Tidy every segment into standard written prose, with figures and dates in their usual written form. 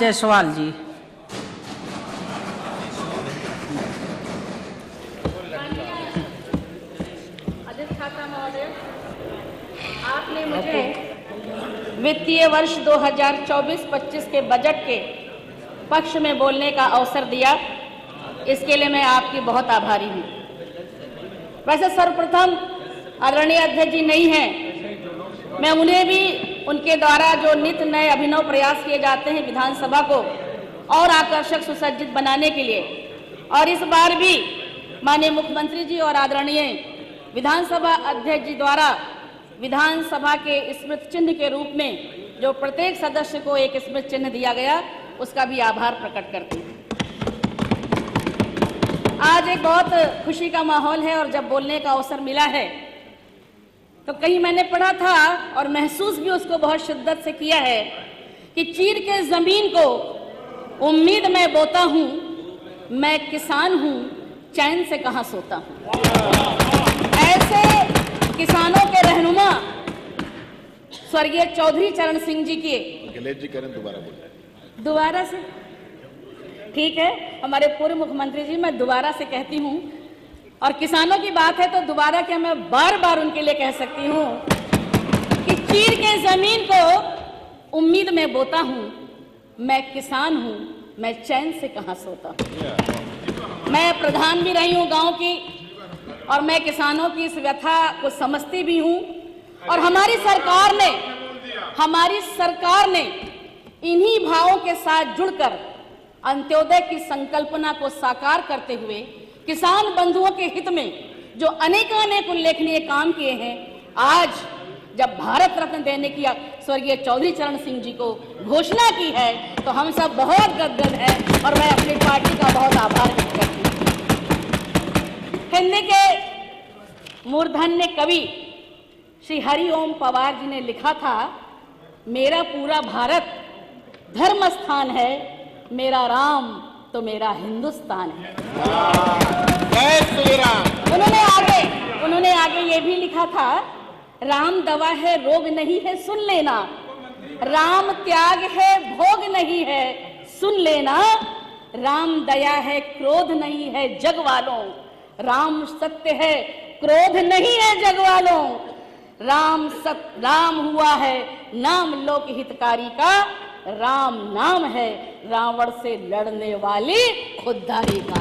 जायसवाल जी। अधिष्ठाता महोदय, आपने मुझे वित्तीय वर्ष 2024-25 के बजट के पक्ष में बोलने का अवसर दिया, इसके लिए मैं आपकी बहुत आभारी हूँ। वैसे सर्वप्रथम आदरणीय अध्यक्ष जी नहीं हैं, मैं उन्हें भी उनके द्वारा जो नित्य नए अभिनव प्रयास किए जाते हैं विधानसभा को और आकर्षक सुसज्जित बनाने के लिए, और इस बार भी माननीय मुख्यमंत्री जी और आदरणीय विधानसभा अध्यक्ष जी द्वारा विधानसभा के स्मृति चिन्ह के रूप में जो प्रत्येक सदस्य को एक स्मृति चिन्ह दिया गया, उसका भी आभार प्रकट करती हूँ। आज एक बहुत खुशी का माहौल है और जब बोलने का अवसर मिला है तो कहीं मैंने पढ़ा था और महसूस भी उसको बहुत शिद्दत से किया है कि चीर के जमीन को उम्मीद में बोता हूँ, मैं किसान हूँ, चैन से कहाँ सोता हूँ। ऐसे किसानों के रहनुमा स्वर्गीय चौधरी चरण सिंह जी के दोबारा से ठीक है, हमारे पूर्व मुख्यमंत्री जी, मैं दोबारा से कहती हूँ, और किसानों की बात है तो दोबारा क्या मैं बार बार उनके लिए कह सकती हूँ कि चीर के जमीन को उम्मीद में बोता हूँ, मैं किसान हूँ, मैं चैन से कहाँ सोता हूँ। मैं प्रधान भी रही हूँ गांव की और मैं किसानों की इस व्यथा को समझती भी हूँ, और हमारी सरकार ने इन्हीं भावों के साथ जुड़कर अंत्योदय की संकल्पना को साकार करते हुए किसान बंधुओं के हित में जो अनेक उल्लेखनीय काम किए हैं, आज जब भारत रत्न देने की स्वर्गीय चौधरी चरण सिंह जी को घोषणा की है तो हम सब बहुत गदगद हैं और मैं अपनी पार्टी का बहुत आभार व्यक्त करती हूँ। हिंदी के मूर्धन्य कवि श्री हरिओम पवार जी ने लिखा था, मेरा पूरा भारत धर्म स्थान है, मेरा राम तो मेरा हिंदुस्तान है। जय श्री राम। उन्होंने आगे ये भी लिखा था, राम दवा है रोग नहीं है सुन लेना, राम त्याग है भोग नहीं है सुन लेना, राम दया है क्रोध नहीं है जग वालों, राम सत्य है क्रोध नहीं है जग वालों, राम हुआ है नाम लोक हितकारी का, राम नाम है रावण से लड़ने वाली खुददारी का।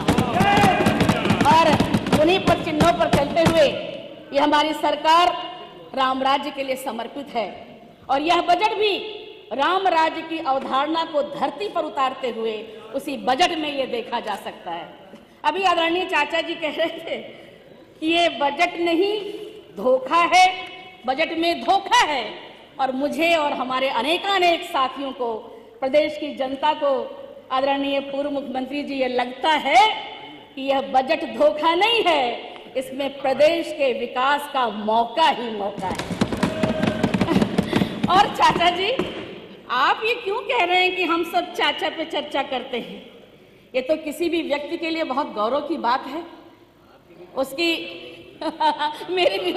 और उन्हीं पर चिन्हों पर चलते हुए ये हमारी सरकार राम राज्य के लिए समर्पित है, और यह बजट भी राम राज्य की अवधारणा को धरती पर उतारते हुए उसी बजट में ये देखा जा सकता है। अभी आदरणीय चाचा जी कह रहे थे कि ये बजट नहीं धोखा है, बजट में धोखा है, और मुझे और हमारे अनेक साथियों को, प्रदेश की जनता को, आदरणीय पूर्व मुख्यमंत्री जी, ये लगता है कि यह बजट धोखा नहीं है, इसमें प्रदेश के विकास का मौका ही मौका है। और चाचा जी, आप ये क्यों कह रहे हैं कि हम सब चाचा पे चर्चा करते हैं? ये तो किसी भी व्यक्ति के लिए बहुत गौरव की बात है। उसकी मेरी भी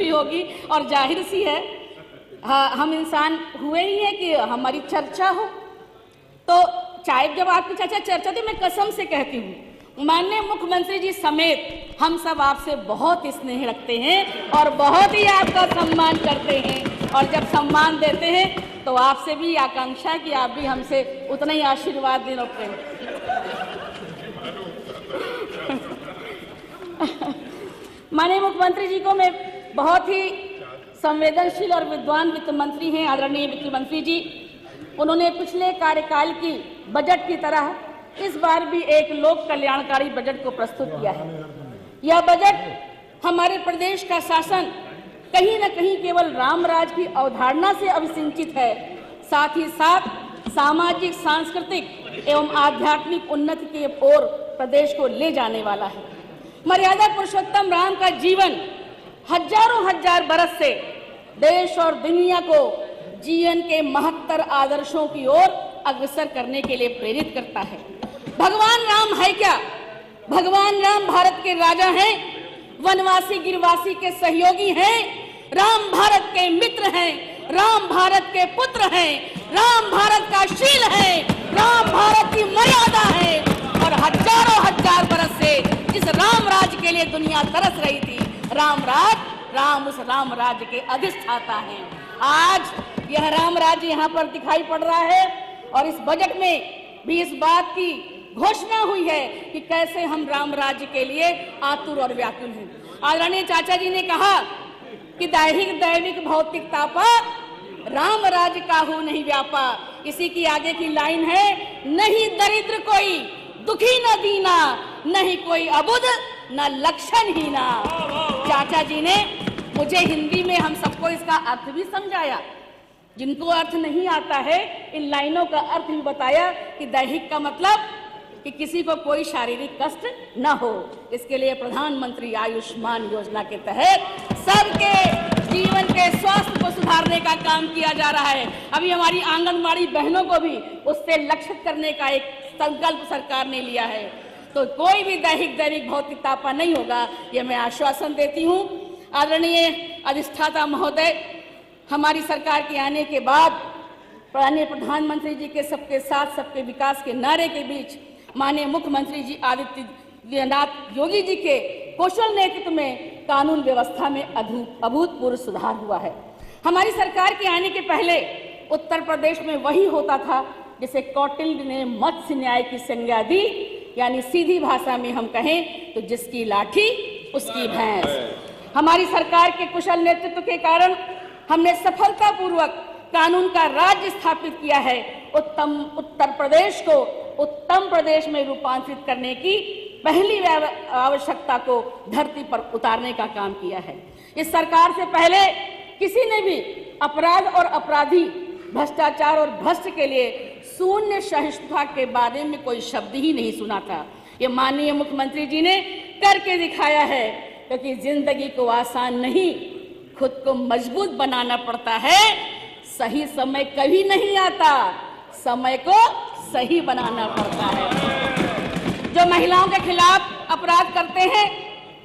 होगी और जाहिर सी है, हाँ, हम इंसान हुए ही हैं कि हमारी चर्चा हो। तो चाहे जब आपकी चाचा चर्चा थी, मैं कसम से कहती हूँ, माननीय मुख्यमंत्री जी समेत हम सब आपसे बहुत स्नेह रखते हैं और बहुत ही आपका सम्मान करते हैं, और जब सम्मान देते हैं तो आपसे भी आकांक्षा कि आप भी हमसे उतना ही आशीर्वाद दें। माननीय मुख्यमंत्री जी को मैं बहुत ही संवेदनशील और विद्वान वित्त मंत्री हैं आदरणीय वित्त मंत्री जी। उन्होंने पिछले कार्यकाल की बजट की तरह इस बार भी एक लोक कल्याणकारी बजट को प्रस्तुत किया है। यह बजट हमारे प्रदेश का शासन कहीं न कहीं केवल रामराज की अवधारणा से अभिसिंचित है, साथ ही साथ सामाजिक, सांस्कृतिक एवं आध्यात्मिक उन्नति की ओर प्रदेश को ले जाने वाला है। मर्यादा पुरुषोत्तम राम का जीवन हजारों हजार बरस से देश और दुनिया को जीवन के महत्तर आदर्शों की ओर अग्रसर करने के लिए प्रेरित करता है। भगवान राम है क्या? भगवान राम भारत के राजा हैं, वनवासी गिरवासी के सहयोगी हैं, राम भारत के मित्र हैं, राम भारत के पुत्र हैं, राम भारत का शील सदा तरस रही थी। राम राज, राम उस राम राज्य के अधिष्ठाता हैं। आज यह राम राज्य यहाँ पर दिखाई पड़ रहा है और इस बजट में भी इस बात की घोषणा हुई है कि कैसे हम राम राज्य के लिए आतुर और व्याकुल हैं। आदरणीय चाचा जी ने कहा कि दैहिक दैविक भौतिकता पर राम राज्य काहू नहीं व्यापा। इसी की आगे की लाइन है, नहीं दरिद्र कोई दुखी न दीना, नहीं कोई अबुध न लक्षण हीना। चाचा जी ने मुझे हिंदी में हम सबको इसका अर्थ भी समझाया। जिनको अर्थ नहीं आता है इन लाइनों का अर्थ भी बताया कि दैहिक का मतलब कि किसी को कोई शारीरिक कष्ट न हो। इसके लिए प्रधानमंत्री आयुष्मान योजना के तहत सबके जीवन के स्वास्थ्य को सुधारने का काम किया जा रहा है। अभी हमारी आंगनबाड़ी बहनों को भी उससे लक्षित करने का एक संकल्प सरकार ने लिया है। तो कोई भी दैहिक दैविक भौतिकता पर नहीं होगा, ये मैं आश्वासन देती हूँ। आदरणीय अधिष्ठाता महोदय, हमारी सरकार के आने के बाद माननीय प्रधानमंत्री जी के सबके साथ सबके विकास के नारे के बीच माननीय मुख्यमंत्री जी आदित्यनाथ योगी जी के कुशल नेतृत्व में कानून व्यवस्था में अभूतपूर्व सुधार हुआ है। हमारी सरकार के आने के पहले उत्तर प्रदेश में वही होता था जिसे कौटिल्य ने मत्स्य न्याय की संज्ञा दी, यानी सीधी भाषा में हम कहें तो जिसकी लाठी उसकी भैंस। हमारी सरकार के कुशल नेतृत्व के कारण हमने सफलतापूर्वक कानून का राज्य स्थापित किया है। उत्तर प्रदेश को उत्तम प्रदेश में रूपांतरित करने की पहली आवश्यकता को धरती पर उतारने का काम किया है। इस सरकार से पहले किसी ने भी अपराध और अपराधी, भ्रष्टाचार और भ्रष्ट के लिए शून्य सहिष्णुता के बारे में कोई शब्द ही नहीं सुना था। ये माननीय मुख्यमंत्री जी ने करके दिखाया है, क्योंकि जिंदगी को आसान नहीं, खुद को मजबूत बनाना पड़ता है। सही समय कभी नहीं आता, समय को सही बनाना पड़ता है। जो महिलाओं के खिलाफ अपराध करते हैं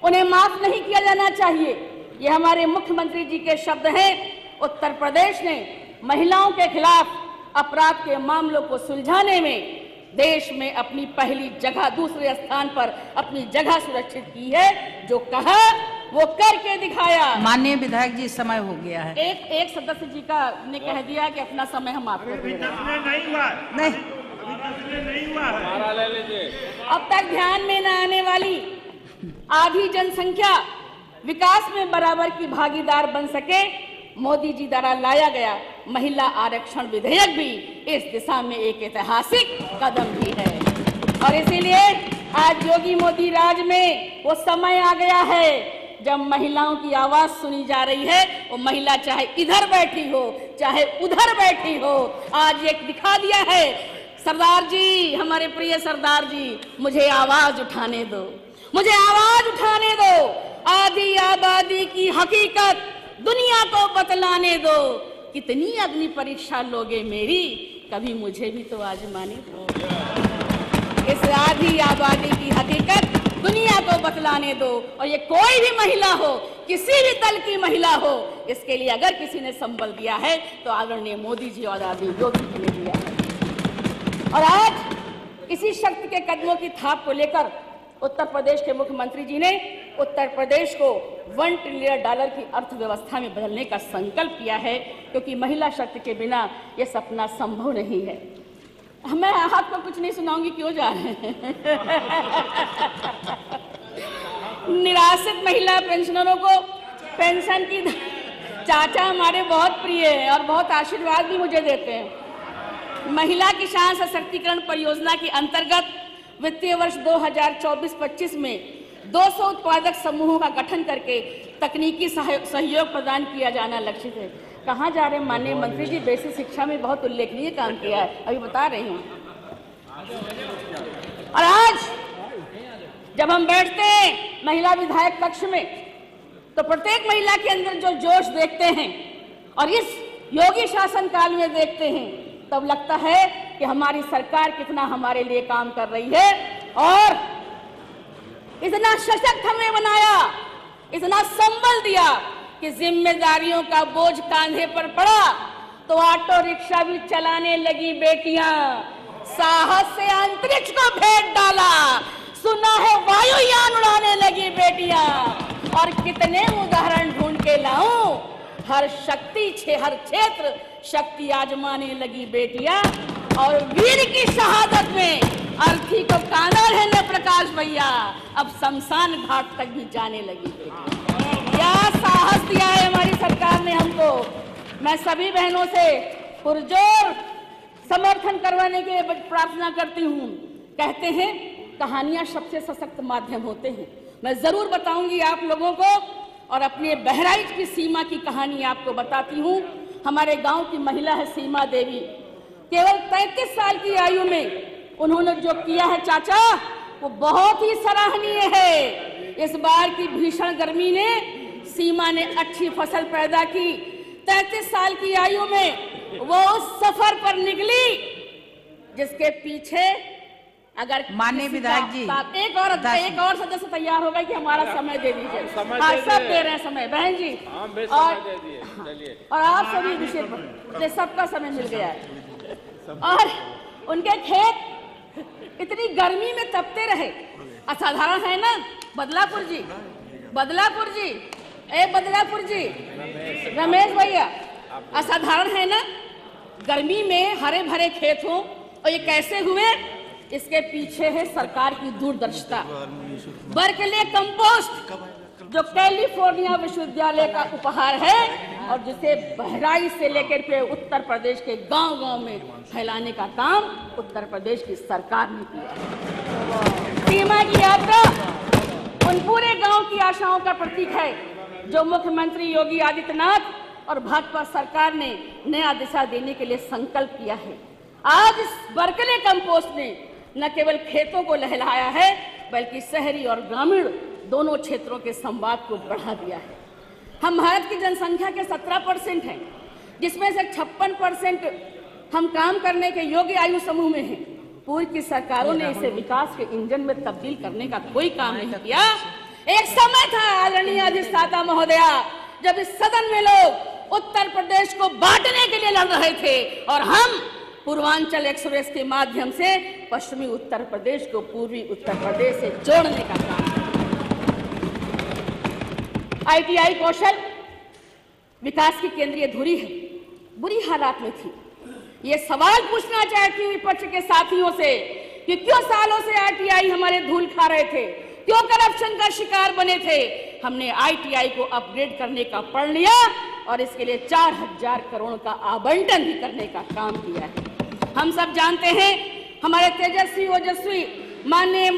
उन्हें माफ नहीं किया जाना चाहिए। ये हमारे मुख्यमंत्री जी के शब्द हैं। उत्तर प्रदेश ने महिलाओं के खिलाफ अपराध के मामलों को सुलझाने में देश में अपनी पहली जगह, दूसरे स्थान पर अपनी जगह सुरक्षित की है। जो कहा वो करके दिखाया। माननीय विधायक जी, समय हो गया है। एक सदस्य जी का ने कह दिया कि अपना समय हम आपको दे रहे हैं। नहीं, अब तक ध्यान में न आने वाली आधी जनसंख्या विकास में बराबर की भागीदार बन सके, मोदी जी द्वारा लाया गया महिला आरक्षण विधेयक भी इस दिशा में एक ऐतिहासिक कदम भी है। और इसीलिए आज योगी मोदी राज में वो समय आ गया है जब महिलाओं की आवाज सुनी जा रही है। वो महिला चाहे इधर बैठी हो चाहे उधर बैठी हो, आज ये दिखा दिया है। सरदार जी, हमारे प्रिय सरदार जी, मुझे आवाज उठाने दो, मुझे आवाज उठाने दो। आधी आबादी की हकीकत दुनिया को बतलाने दो। कितनी अग्नि परीक्षा लोगे मेरी, कभी मुझे भी तो आजमाने दो। इस आधी आबादी की हकीकत दुनिया को बतलाने दो। और ये कोई भी महिला हो, किसी भी दल की महिला हो, इसके लिए अगर किसी ने संबल दिया है तो आदरणीय मोदी जी और आदरणीय योगी जी ने दिया है। और आज इसी शक्ति के कदमों की थाप को लेकर उत्तर प्रदेश के मुख्यमंत्री जी ने उत्तर प्रदेश को $1 ट्रिलियन की अर्थव्यवस्था में बदलने का संकल्प किया है, क्योंकि महिला शक्ति के बिना यह सपना संभव नहीं है। मैं आपको कुछ नहीं सुनाऊंगी, क्यों जा रहे हैं। निराश्रित महिला पेंशनरों को पेंशन की चाचा हमारे बहुत प्रिय हैं और बहुत आशीर्वाद भी मुझे देते हैं। महिला किसान सशक्तिकरण परियोजना के अंतर्गत वित्तीय वर्ष 2024-25 में 200 उत्पादक समूहों का गठन करके तकनीकी सहयोग प्रदान किया जाना लक्षित है। कहाँ जा रहे हैं माननीय मंत्री जी? बेसिक शिक्षा में बहुत उल्लेखनीय काम किया है, अभी बता रही हूँ। और आज जब हम बैठते हैं महिला विधायक कक्ष में, तो प्रत्येक महिला के अंदर जो जोश देखते हैं और इस योगी शासन काल में देखते हैं, तब लगता है कि हमारी सरकार कितना हमारे लिए काम कर रही है। और इतना सशक्त हमें बनाया, इतना संबल दिया कि जिम्मेदारियों का बोझ कांधे पर पड़ा तो ऑटो रिक्शा भी चलाने लगी बेटियां। साहस से अंतरिक्ष को भेद डाला, सुना है वायुयान उड़ाने लगी बेटियां। और कितने उदाहरण ढूंढ के लाऊं, हर क्षेत्र शक्ति आजमाने लगी बेटियां। और वीर की शहादत में अर्थी को काना रहने प्रकाश भैया, अब शमशान घाट तक भी जाने लगी बेटियां। क्या साहस दिया है हमारी सरकार ने हमको। मैं सभी बहनों से पुरजोर समर्थन करवाने की प्रार्थना करती हूँ। कहते हैं कहानियां सबसे सशक्त माध्यम होते हैं। मैं जरूर बताऊंगी आप लोगों को, और अपने बहराइच की सीमा की कहानी आपको बताती हूँ। हमारे गांव की महिला है सीमा देवी। केवल 33 साल की आयु में उन्होंने जो किया है चाचा, वो बहुत ही सराहनीय है। इस बार की भीषण गर्मी ने सीमा ने अच्छी फसल पैदा की। 33 साल की आयु में वो उस सफर पर निकली जिसके पीछे अगर माननीय विधायक जी, एक और सदस्य तैयार हो गए कि हमारा समय दे दीजिए। हाँ, सब दे रहे हैं समय बहन जी, और आप सभी विषय पर सबका समय मिल गया है। और उनके खेत इतनी गर्मी में तपते रहे, असाधारण है ना। बदलापुर जी, बदलापुर जी, रमेश भैया, असाधारण है ना। गर्मी में हरे भरे खेत हो, और ये कैसे हुए? इसके पीछे है सरकार की दूरदर्शिता। बर्कले कंपोस्ट जो कैलिफोर्निया विश्वविद्यालय का उपहार है, और जिसे बहराइच से लेकर के उत्तर प्रदेश के गांव-गांव में फैलाने का काम उत्तर प्रदेश की सरकार ने किया। सीमा की यात्रा उन पूरे गांव की आशाओं का प्रतीक है जो मुख्यमंत्री योगी आदित्यनाथ और भाजपा सरकार ने नया दिशा देने के लिए संकल्प किया है। आज इस बर्कले कंपोस्ट ने न केवल खेतों को लहलाया है, बल्कि शहरी और ग्रामीण दोनों क्षेत्रों के संवाद को बढ़ा दिया है। हम भारत की जनसंख्या के 17% हैं, जिसमें से 56% हम काम करने के योग्य आयु समूह में हैं। पूर्व की सरकारों ने इसे विकास के इंजन में तब्दील करने का कोई काम नहीं किया। एक समय था आदरणीय अधिष्ठाता महोदया, जब इस सदन में लोग उत्तर प्रदेश को बांटने के लिए लड़ रहे थे, और हम पूर्वांचल एक्सप्रेस के माध्यम से पश्चिमी उत्तर प्रदेश को पूर्वी उत्तर प्रदेश से जोड़ने का काम। ITI कौशल विकास की केंद्रीय धुरी है, बुरी हालात में थी। ये सवाल पूछना चाहती हूँ विपक्ष के साथियों से कि क्यों सालों से ITI हमारे धूल खा रहे थे, क्यों करप्शन का शिकार बने थे। हमने ITI को अपग्रेड करने का प्रण लिया, और इसके लिए 4000 करोड़ का आवंटन भी करने का काम किया है। हम सब जानते हैं हमारे तेजस्वी ओजस्वी माननीय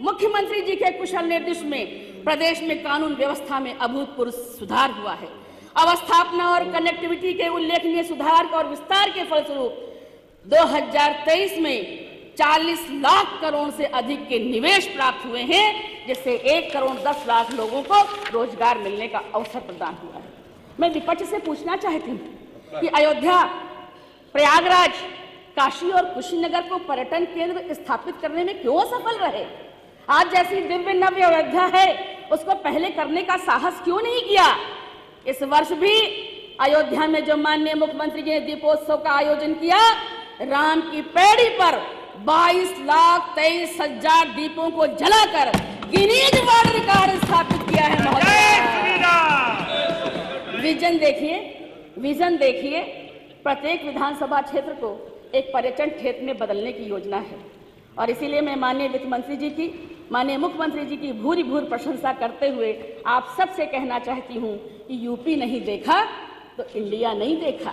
मुख्यमंत्री जी के कुशल निर्देशन में प्रदेश में कानून व्यवस्था में अभूतपूर्व सुधार हुआ है। अवस्थापना और कनेक्टिविटी के उल्लेखनीय सुधार और विस्तार के फलस्वरूप 2023 में 40 लाख करोड़ से अधिक के निवेश प्राप्त हुए हैं, जिससे 1 करोड़ 10 लाख लोगों को रोजगार मिलने का अवसर प्रदान हुआ है। मैं विपक्ष से पूछना चाहती हूँ कि अयोध्या, प्रयागराज, काशी और कुशीनगर को पर्यटन केंद्र स्थापित करने में क्यों असफल रहे? आज जैसी दिव्य नव्य अयोध्या है, उसको पहले करने का साहस क्यों नहीं किया? इस वर्ष भी अयोध्या में जो माननीय मुख्यमंत्री जी ने दीपोत्सव का आयोजन किया, राम की पैड़ी पर 22,23,000 दीपों को जलाकर गिनीज वर्ल्ड रिकॉर्ड स्थापित किया है महोदय। विजन देखिए, प्रत्येक विधानसभा क्षेत्र को एक पर्यटन क्षेत्र में बदलने की योजना है, और इसीलिए मैं माननीय वित्त मंत्री जी की, माननीय मुख्यमंत्री जी की भूरी प्रशंसा करते हुए आप सबसे कहना चाहती हूँ कि यूपी नहीं देखा तो इंडिया नहीं देखा।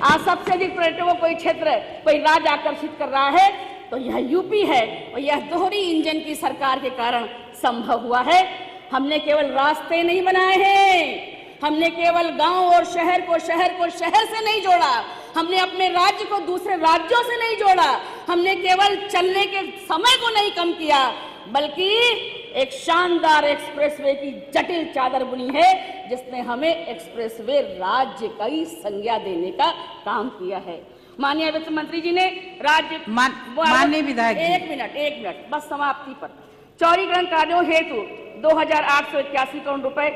आज सबसे अधिक पर्यटकों को कोई क्षेत्र, कोई राज्य आकर्षित कर रहा है तो यह यूपी है, और यह दोहरी इंजन की सरकार के कारण संभव हुआ है। हमने केवल रास्ते नहीं बनाए हैं, हमने केवल गांव और शहर को शहर से नहीं जोड़ा, हमने अपने राज्य को दूसरे राज्यों से नहीं जोड़ा, हमने केवल चलने के समय को नहीं कम किया, बल्कि एक शानदार एक्सप्रेसवे की जटिल चादर बुनी है, जिसने हमें एक्सप्रेसवे राज्य की संज्ञा देने का काम किया है। माननीय वित्त मंत्री जी ने राज्य माननीय विधायक एक मिनट बस समाप्ति पर चौड़ीकरण कार्यों हेतु 2,881 करोड़ रुपए,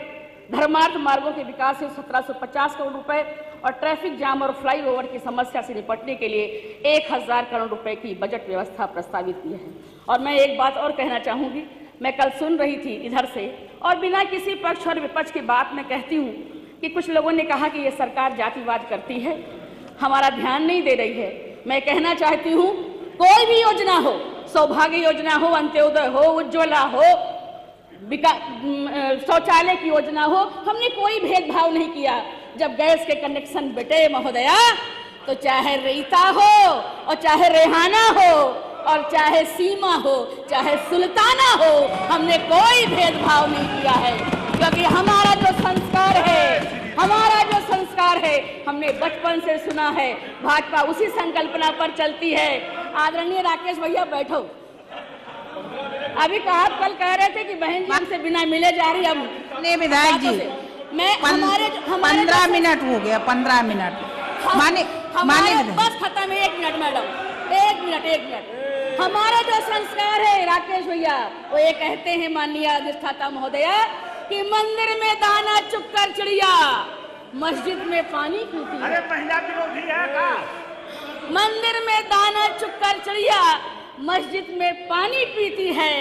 धर्मार्थ मार्गों के विकास हेतु 1,750 करोड़ रुपए और ट्रैफिक जाम और फ्लाईओवर की समस्या से निपटने के लिए 1000 करोड़ रुपए की बजट व्यवस्था प्रस्तावित की है। और मैं एक बात और कहना चाहूँगी, मैं कल सुन रही थी इधर से, और बिना किसी पक्ष और विपक्ष की बात मैं कहती हूँ कि कुछ लोगों ने कहा कि ये सरकार जातिवाद करती है, हमारा ध्यान नहीं दे रही है। मैं कहना चाहती हूँ, कोई भी योजना हो, सौभाग्य योजना हो, अंत्योदय हो, उज्ज्वला हो, शौचालय की योजना हो, हमने कोई भेदभाव नहीं किया। जब गैस के कनेक्शन बेटे महोदया, तो चाहे रीता हो और चाहे रेहाना हो और चाहे सीमा हो, चाहे सुल्ताना हो, हमने कोई भेदभाव नहीं किया है, क्योंकि हमारा जो संस्कार है, हमने बचपन से सुना है, भाजपा उसी संकल्पना पर चलती है। आदरणीय राकेश भैया बैठो। अभी कहा, कल कह रहे थे कि बहन जी हमसे बिना मिले जा रही। हम नहीं विधायक जी, मैं हमारे 15 मिनट हो गया, 15 मिनट माने बस खत्म है। 1 मिनट मैडम, 1 मिनट। हमारा जो संस्कार है राकेश भैया, वो ये कहते हैं माननीय अधिष्ठाता महोदया कि मंदिर में दाना चुगकर चिड़िया मस्जिद में पानी पीती है। अरे महिला विरोधी है का? मंदिर में दाना चुगकर चिड़िया मस्जिद में पानी पीती है।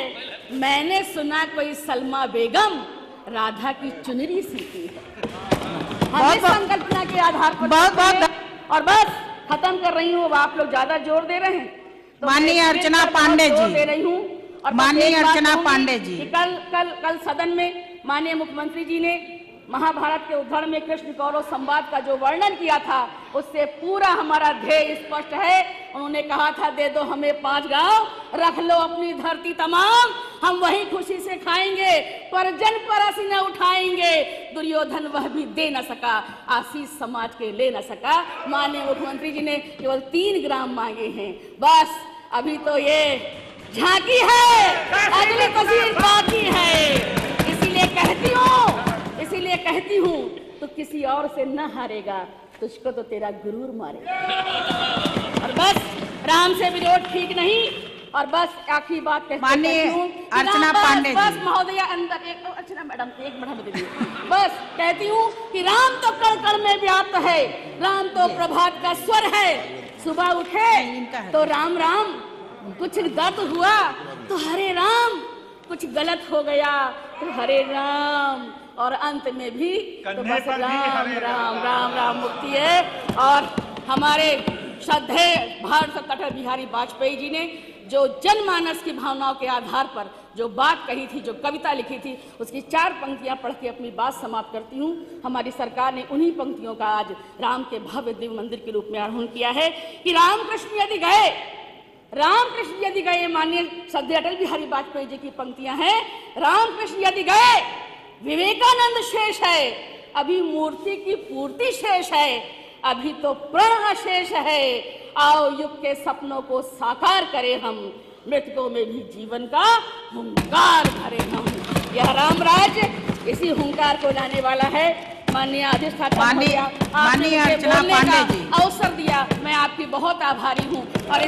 मैंने सुना कोई सलमा बेगम राधा की चुनरी सीती है। हमें संकल्पना के आधार पर बहुत और बस खत्म कर रही हूँ। आप लोग ज्यादा जोर दे रहे हैं तो माननीय अर्चना पांडे जी दे रही हूँ। और माननीय अर्चना पांडे जी, कल सदन में माननीय मुख्यमंत्री जी ने महाभारत के उद्धरण में कृष्ण कौरव संवाद का जो वर्णन किया था, उससे पूरा हमारा ध्येय स्पष्ट है। उन्होंने कहा था, दे दो हमें 5 गांव, रख लो अपनी धरती तमाम, हम वही खुशी से खाएंगे, पर जन परसी न उठाएंगे। दुर्योधन वह भी दे न सका, आशीष समाज के ले न सका। माननीय मुख्यमंत्री जी ने केवल 3 ग्राम मांगे हैं। बस अभी तो ये झांकी है, अगली तस्वीर बाकी है। इसीलिए कहती हूँ, तो किसी और से न हारेगा, तुझको तो तेरा गुरूर मारेगा। और बस राम से विरोध ठीक नहीं। और बस आखिरी बात कहती हूँ, अर्चना पांडे बस महोदया अंदर एक, अर्चना मैडम 1 मिनट दे दीजिए। बस कहती हूँ कि राम तो कण कण में व्याप्त है, राम तो प्रभात का स्वर है। सुबह उठे तो राम राम, कुछ दर्द हुआ तो हरे राम, कुछ गलत हो गया तो हरे राम, और अंत में भी तो बस राम राम राम राम मुक्ति है। और हमारे श्रद्धेय भारत रत्न अटल बिहारी वाजपेयी जी ने जो जनमानस की भावनाओं के आधार पर जो बात कही थी, जो कविता लिखी थी, उसकी 4 पंक्तियां पढ़ के अपनी बात समाप्त करती हूँ। हमारी सरकार ने उन्हीं पंक्तियों का आज राम के भव्य दिव्य मंदिर के रूप में आरोहण किया है कि रामकृष्ण यदि गए, माननीय श्रद्धेय अटल बिहारी वाजपेयी जी की पंक्तियां हैं, रामकृष्ण यदि गए विवेकानंद शेष है, अभी मूर्ति की पूर्ति शेष है, अभी तो प्रण शेष है। आओ युग के सपनों को साकार करें हम, मृतकों में भी जीवन का हुंकार भरे हम। यह राम राज्य इसी हुंकार को लाने वाला है। माननीय अधिष्ठाता माननीय अर्चना पांडे जी, अवसर दिया, मैं आपकी बहुत आभारी हूँ। और